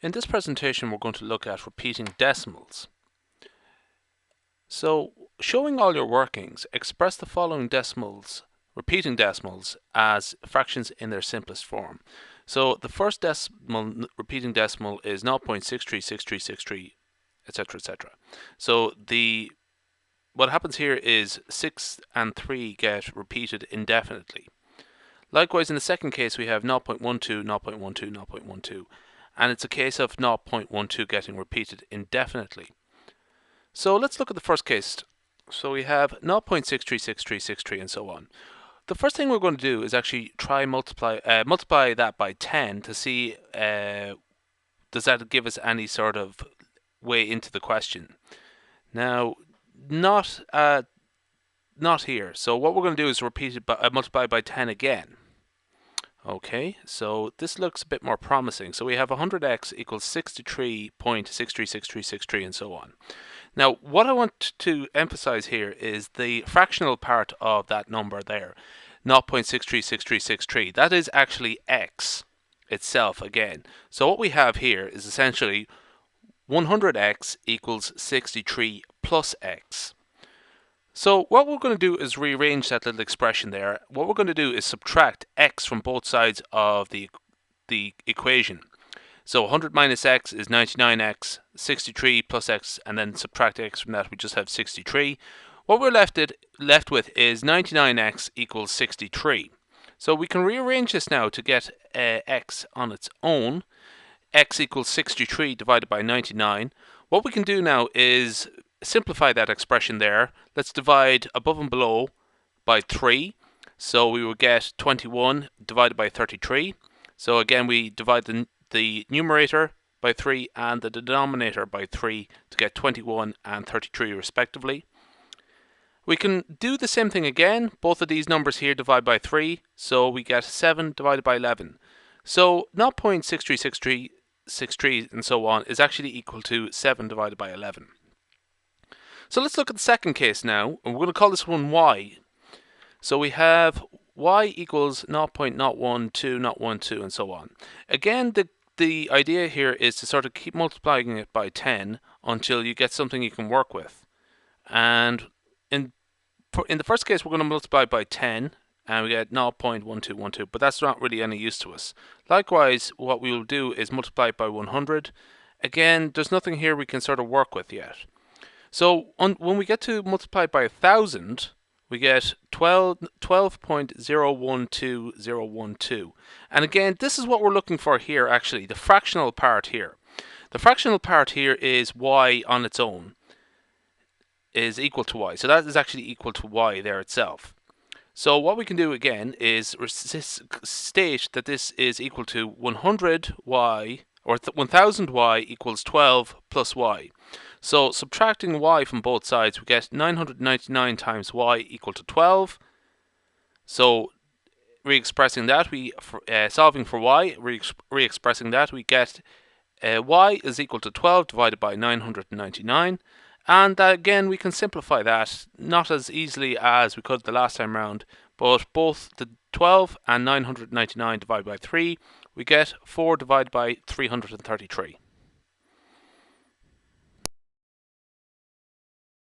In this presentation, we're going to look at repeating decimals. So, showing all your workings, express the following decimals, repeating decimals, as fractions in their simplest form. So, the first repeating decimal is 0.636363, etc., etc. So, what happens here is 6 and 3 get repeated indefinitely. Likewise, in the second case, we have 0.12, 0.12, 0.12, and it's a case of 0.12 getting repeated indefinitely. So let's look at the first case. So we have 0.636363 and so on. The first thing we're going to do is actually try multiply that by 10 to see does that give us any sort of way into the question. Now, not here. So what we're going to do is multiply by 10 again. Okay, so this looks a bit more promising. So we have 100x equals 63.636363 and so on. Now, what I want to emphasize here is the fractional part of that number there, 0.636363. That is actually x itself again. So what we have here is essentially 100x equals 63 plus x. So what we're going to do is rearrange that little expression there. What we're going to do is subtract x from both sides of the equation. So 100 minus x is 99x, 63 plus x, and then subtract x from that, we just have 63. What we're left with is 99x equals 63. So we can rearrange this now to get x on its own. X equals 63 divided by 99. What we can do now is simplify that expression there. Let's divide above and below by 3. So we will get 21 divided by 33. So again, we divide the numerator by 3 and the denominator by 3 to get 21 and 33 respectively. We can do the same thing again. Both of these numbers here divide by 3, so we get 7 divided by 11. So 0.6363 and so on is actually equal to 7 divided by 11. So let's look at the second case now, and we're going to call this one y. So we have y equals 0.012, and so on. Again, the idea here is to sort of keep multiplying it by 10 until you get something you can work with. And in the first case, we're going to multiply by 10, and we get 0.1212, but that's not really any use to us. Likewise, what we will do is multiply it by 100. Again, there's nothing here we can sort of work with yet. So when we get to multiply by 1,000, we get 12.012012. And again, this is what we're looking for here actually, the fractional part here. The fractional part here is y on its own is equal to y. So that is actually equal to y there itself. So what we can do again is state that this is equal to 100y or 1000y equals 12 plus y. So subtracting y from both sides, we get 999 times y equal to 12. So re-expressing that, solving for y, re-expressing that, we get y is equal to 12 divided by 999. And again, we can simplify that, not as easily as we could the last time round, but both the 12 and 999 divided by 3, we get 4 divided by 333.